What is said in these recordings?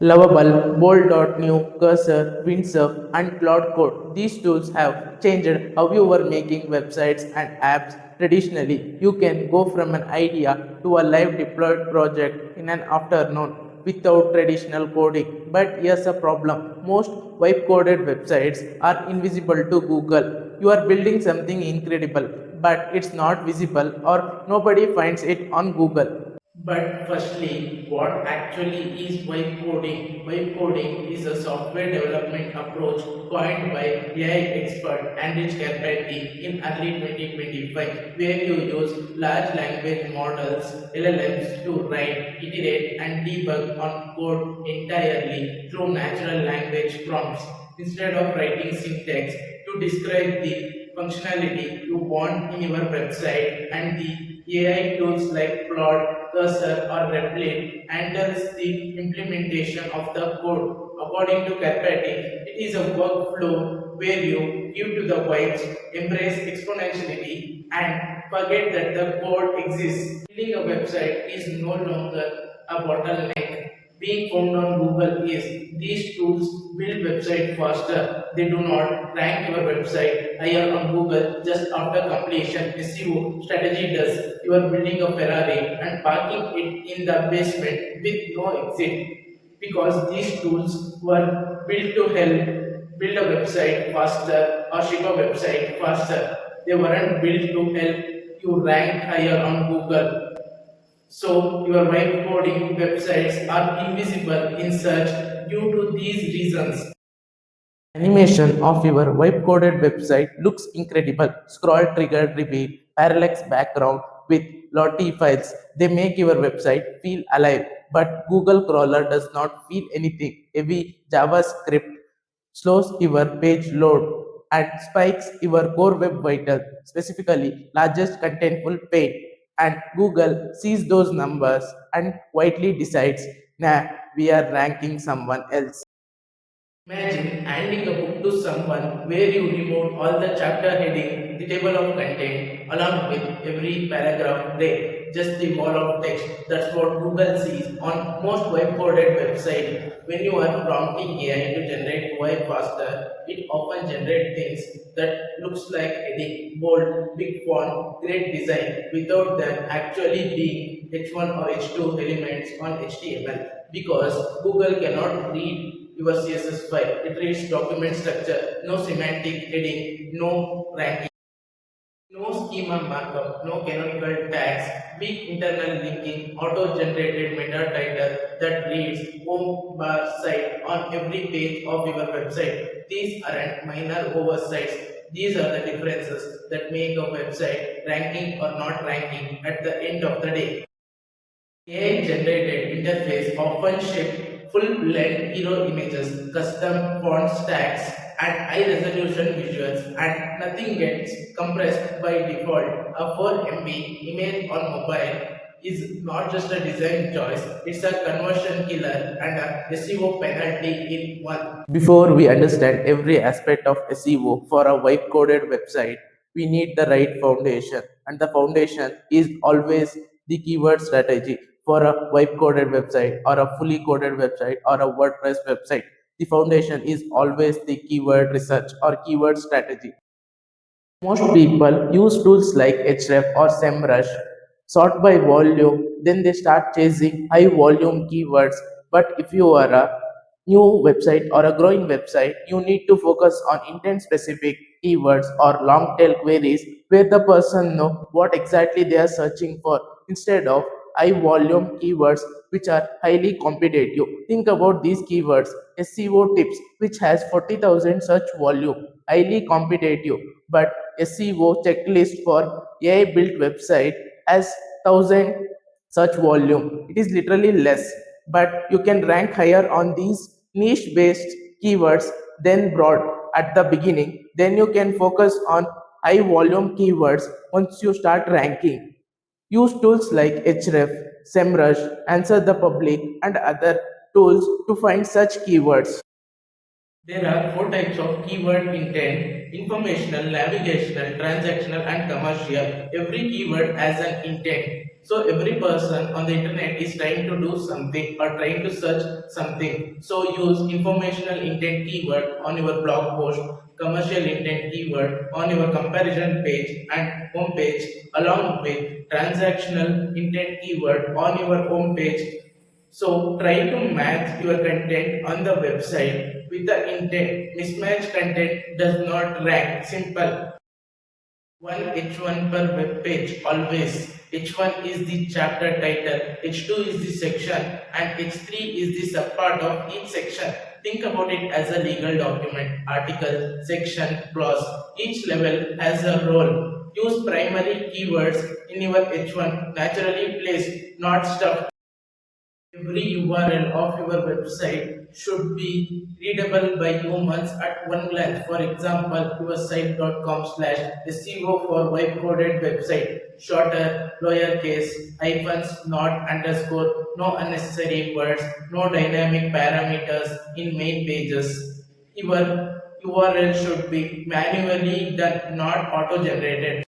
Lovable, Bolt.new, Cursor, Windsurf, and Claude Code. These tools have changed how you were making websites and apps. Traditionally, you can go from an idea to a live deployed project in an afternoon without traditional coding. But here's a problem: most wipe coded websites are invisible to Google. You are building something incredible, but it's not visible or nobody finds it on Google. But firstly, what actually is vibe coding? Vibe coding is a software development approach coined by AI expert Andrej Karpathy in early 2025, where you use large language models (LLMs) to write, iterate, and debug on code entirely through natural language prompts instead of writing syntax to describe the functionality you want in your website, and the AI tools like Claude, Cursor, or Replit handles the implementation of the code. According to Karpathy, it is a workflow where you give to the vibes, embrace exponentiality, and forget that the code exists. Building a website is no longer a bottleneck being found on Google is these tools build website faster. They do not rank your website higher on Google just after completion. SEO strategy does. You are building a Ferrari and parking it in the basement with no exit because these tools were built to help build a website faster or ship a website faster. They weren't built to help you rank higher on Google. So your web coding websites are invisible in search due to these reasons. Animation of your web coded website looks incredible. Scroll trigger reveal, parallax background with Lottie files. They make your website feel alive. But Google crawler does not feel anything. Heavy JavaScript slows your page load and spikes your core web vital, specifically largest contentful page. And Google sees those numbers and quietly decides, nah, we are ranking someone else. Imagine handing a book to someone where you remove all the chapter heading, the table of content, along with every paragraph there, just the wall of text. That's what Google sees on most web-coded websites. When you are prompting AI to generate UI faster, it often generates things that looks like heading, bold, big font, great design, without them actually being H1 or H2 elements on HTML because Google cannot read your CSS file. It reads document structure, no semantic heading, no ranking, no schema markup, no canonical tags, weak internal linking, auto-generated meta title that reads home bar site on every page of your website. These aren't minor oversights. These are the differences that make a website ranking or not ranking at the end of the day. AI-generated interface often ship full-length hero images, custom font stacks, and high-resolution visuals, and nothing gets compressed by default. A 4 MB image on mobile is not just a design choice; it's a conversion killer and a SEO penalty in one. Before we understand every aspect of SEO for a web-coded website, we need the right foundation, and the foundation is always the keyword strategy for a web coded website or a fully coded website or a WordPress website. The foundation is always the keyword research or keyword strategy. Most people use tools like Href or SEMrush, sort by volume, then they start chasing high volume keywords. But if you are a new website or a growing website, you need to focus on intent specific keywords or long tail queries where the person know what exactly they are searching for instead of high volume keywords which are highly competitive. Think about these keywords: SEO tips, which has 40,000 search volume, highly competitive, but SEO checklist for AI built website has 1,000 search volume. It is literally less, but you can rank higher on these niche based keywords than broad at the beginning. Then you can focus on high volume keywords once you start ranking. Use tools like Href, SEMrush, Answer the Public, and other tools to find such keywords. There are four types of keyword intent: informational, navigational, transactional, and commercial. Every keyword has an intent. So every person on the internet is trying to do something or trying to search something. So use informational intent keyword on your blog post, commercial intent keyword on your comparison page and home page, along with transactional intent keyword on your home page. So try to match your content on the website with the intent. Mismatched content does not rank. Simple. One H1 per web page always. H1 is the chapter title, H2 is the section, and H3 is the subpart of each section. Think about it as a legal document, article, section, clause. Each level has a role. Use primary keywords in your H1, naturally placed, not stuffed. Every URL of your website should be readable by humans at one glance. For example, your site.com/SEO for web-coded website. Shorter, lowercase, hyphens, not underscore, no unnecessary words, no dynamic parameters in main pages. Your URL should be manually done, not auto-generated.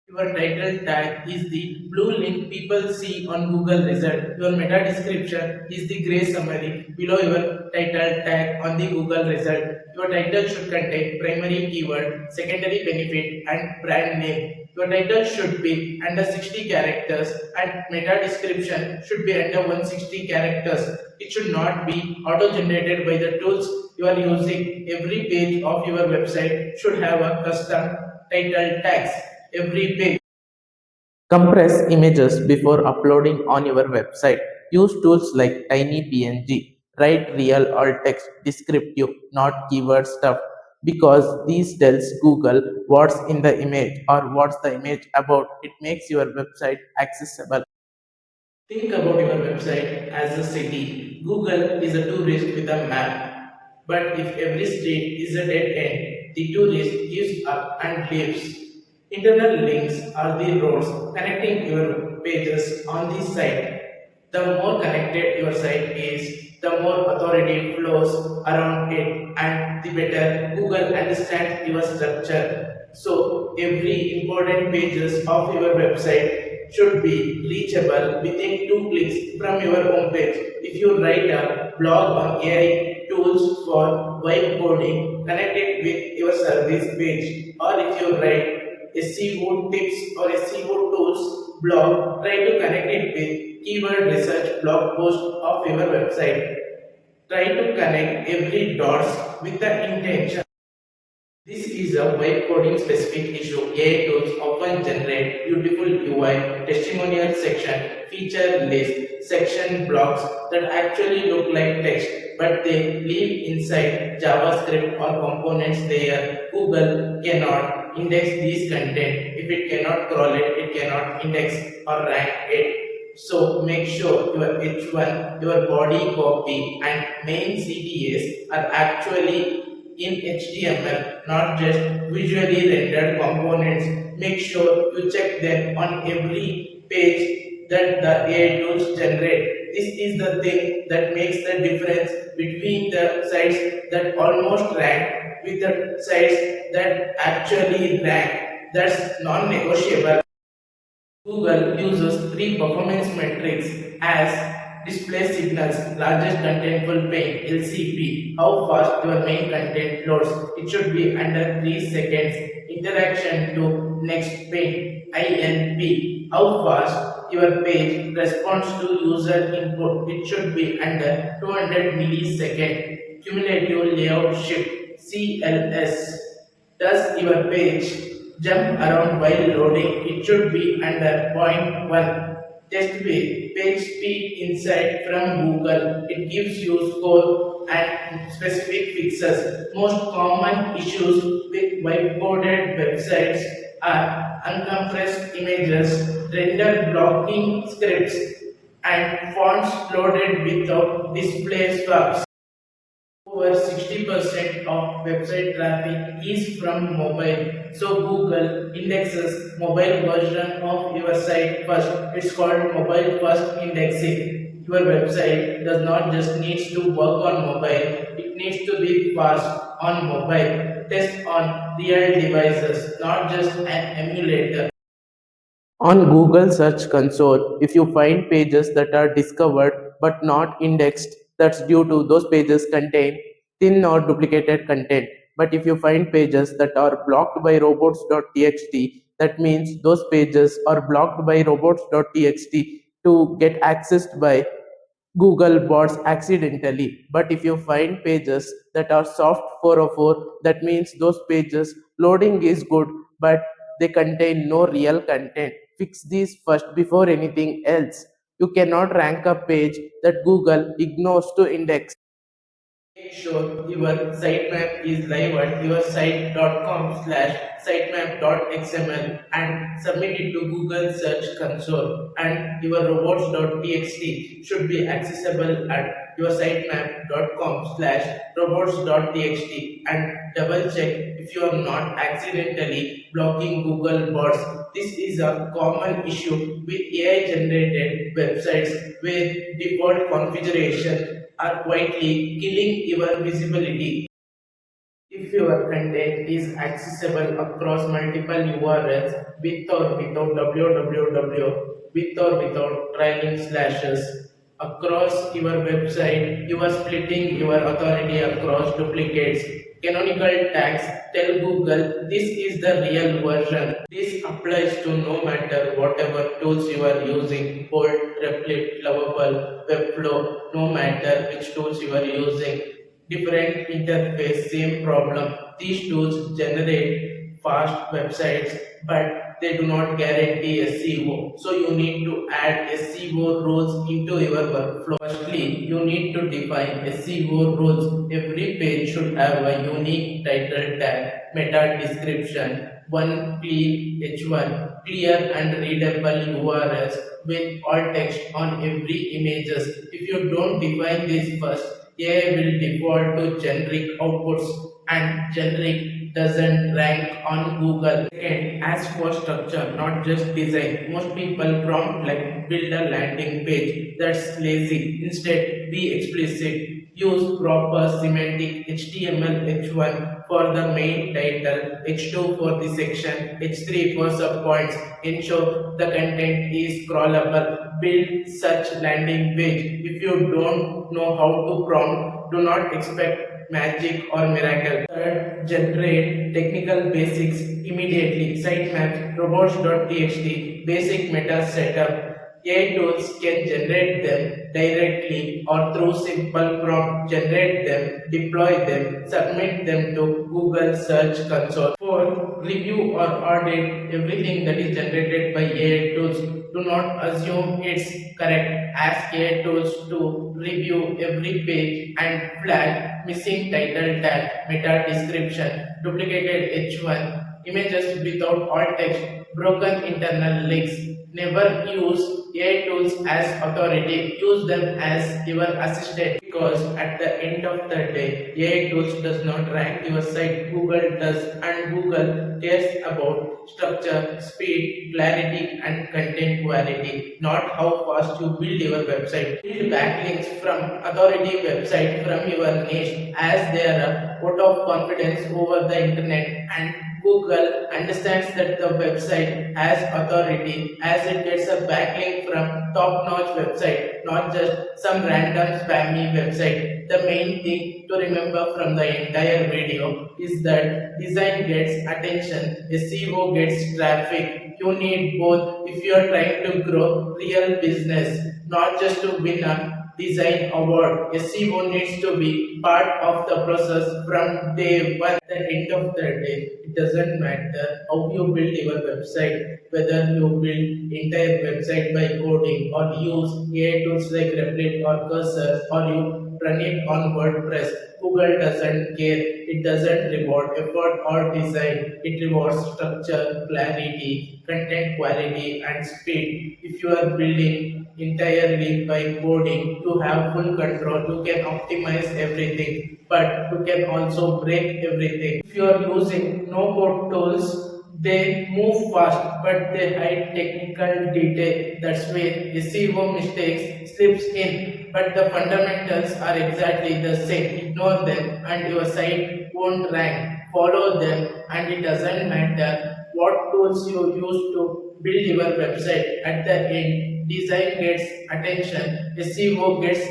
Your title tag is the blue link people see on Google result. Your meta description is the gray summary below your title tag on the Google result. Your title should contain primary keyword, secondary benefit, and brand name. Your title should be under 60 characters and meta description should be under 160 characters. It should not be auto-generated by the tools you are using. Every page of your website should have a custom title tags. Every page. Compress images before uploading on your website. Use tools like TinyPNG. Write real alt text, descriptive, not keyword stuff, because these tells Google what's in the image or what's the image about. It makes your website accessible. Think about your website as a city. Google is a tourist with a map. But if every street is a dead end, the tourist gives up and leaves. Internal links are the roads connecting your pages on the site. The more connected your site is, the more authority flows around it and the better Google understands your structure. So every important pages of your website should be reachable within 2 clicks from your home page. If you write a blog on AI tools for vibe coding, connect it with your service page. Or if you write SEO tips or SEO tools blog, try to connect it with keyword research blog post of your website. Try to connect every dots with the intention. This is a web coding specific issue. AI tools often generate beautiful UI, testimonial section, feature list, section blocks that actually look like text, but they live inside JavaScript or components layer. Google cannot index these content. If it cannot crawl it, it cannot index or rank it. So make sure your H1, your body copy and main CTAs are actually in HTML, not just visually rendered components. Make sure you check them on every page that the AI tools generate. This is the thing that makes the difference between the sites that almost rank with the sites that actually rank. That's non-negotiable. Google uses three performance metrics as display signals, largest contentful pane (LCP), how fast your main content loads. It should be under 3 seconds. Interaction to next pane (INP), how fast your page responds to user input. It should be under 200 milliseconds. Cumulative layout shift (CLS). Does your page jump around while loading? It should be under zero point 0.1. Test page speed insight from Google. It gives you score and specific fixes. Most common issues with web-coded websites are uncompressed images, render blocking scripts, and fonts loaded without display swaps. Over 60% of website traffic is from mobile. So Google indexes mobile version of your site first. It's called mobile first indexing. Your website does not just needs to work on mobile. It needs to be fast on mobile. Test on real devices, not just an emulator. On Google Search Console, if you find pages that are discovered but not indexed, that's due to those pages contain thin or duplicated content. But if you find pages that are blocked by robots.txt, that means those pages are blocked by robots.txt to get accessed by Google bots accidentally. But if you find pages that are soft 404, that means those pages loading is good, but they contain no real content. Fix these first before anything else. You cannot rank a page that Google ignores to index. Make sure your sitemap is live at your site.com/sitemap.xml and submit it to Google Search Console. And your robots.txt should be accessible at your sitemap.com/robots.txt and double check if you are not accidentally blocking Google bots. This is a common issue with AI generated websites where default configuration are quietly killing your visibility. If your content is accessible across multiple URLs with or without www, with or without trailing slashes across your website, you are splitting your authority across duplicates. Canonical tags tell Google this is the real version. This applies to no matter whatever tools you are using, Bolt, Replit, Lovable, Webflow, no matter which tools you are using. Different interface, same problem. These tools generate fast websites, but they do not guarantee SEO. So you need to add SEO rules into your workflow. Firstly, you need to define SEO rules. Every page should have a unique title tag, meta description, one clean H1, clear and readable URLs with alt text on every images. If you don't define this first, AI will default to generic outputs and generic doesn't rank on Google. Second, ask for structure, not just design. Most people prompt like build a landing page. That's lazy. Instead, be explicit. Use proper semantic HTML H1 for the main title, H2 for the section, H3 for subpoints. Ensure the content is crawlable. Build such landing page. If you don't know how to prompt, do not expect magic or miracle. Third, generate technical basics immediately. Sitemaps, robots.txt, basic meta setup. AI tools can generate them directly or through simple prompt, generate them, deploy them, submit them to Google Search Console. Fourth, review or audit everything that is generated by AI tools. Do not assume it's correct. Ask AI tools to review every page and flag missing title tag, meta description, duplicated H1, images without alt text, broken internal links. Never use AI tools as authority. Use them as your assistant because at the end of the day, AI tools does not rank your site. Google does, and Google cares about structure, speed, clarity, and content quality, not how fast you build your website. Build backlinks from authority website from your niche as they are a vote of confidence over the internet, and Google understands that the website has authority as it gets a backlink from top-notch website, not just some random spammy website. The main thing to remember from the entire video is that design gets attention, SEO gets traffic. You need both if you are trying to grow real business, not just to win a design award. SEO needs to be part of the process from day one. At the end of the day, it doesn't matter how you build your website, whether you build entire website by coding or use AI tools like Replit or Cursor or you run it on WordPress. Google doesn't care. It doesn't reward effort or design. It rewards structure, clarity, content quality, and speed. If you are building entirely by coding, you have full control. You can optimize everything, but you can also break everything. If you are using no code tools, they move fast, but they hide technical detail. That's where SEO mistakes slips in. But the fundamentals are exactly the same. Ignore them, and your site won't rank. Follow them, and it doesn't matter what tools you use to build your website. At the end, design gets attention, SEO gets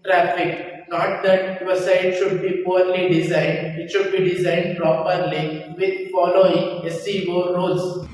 traffic. Not that your site should be poorly designed, it should be designed properly with following SEO rules.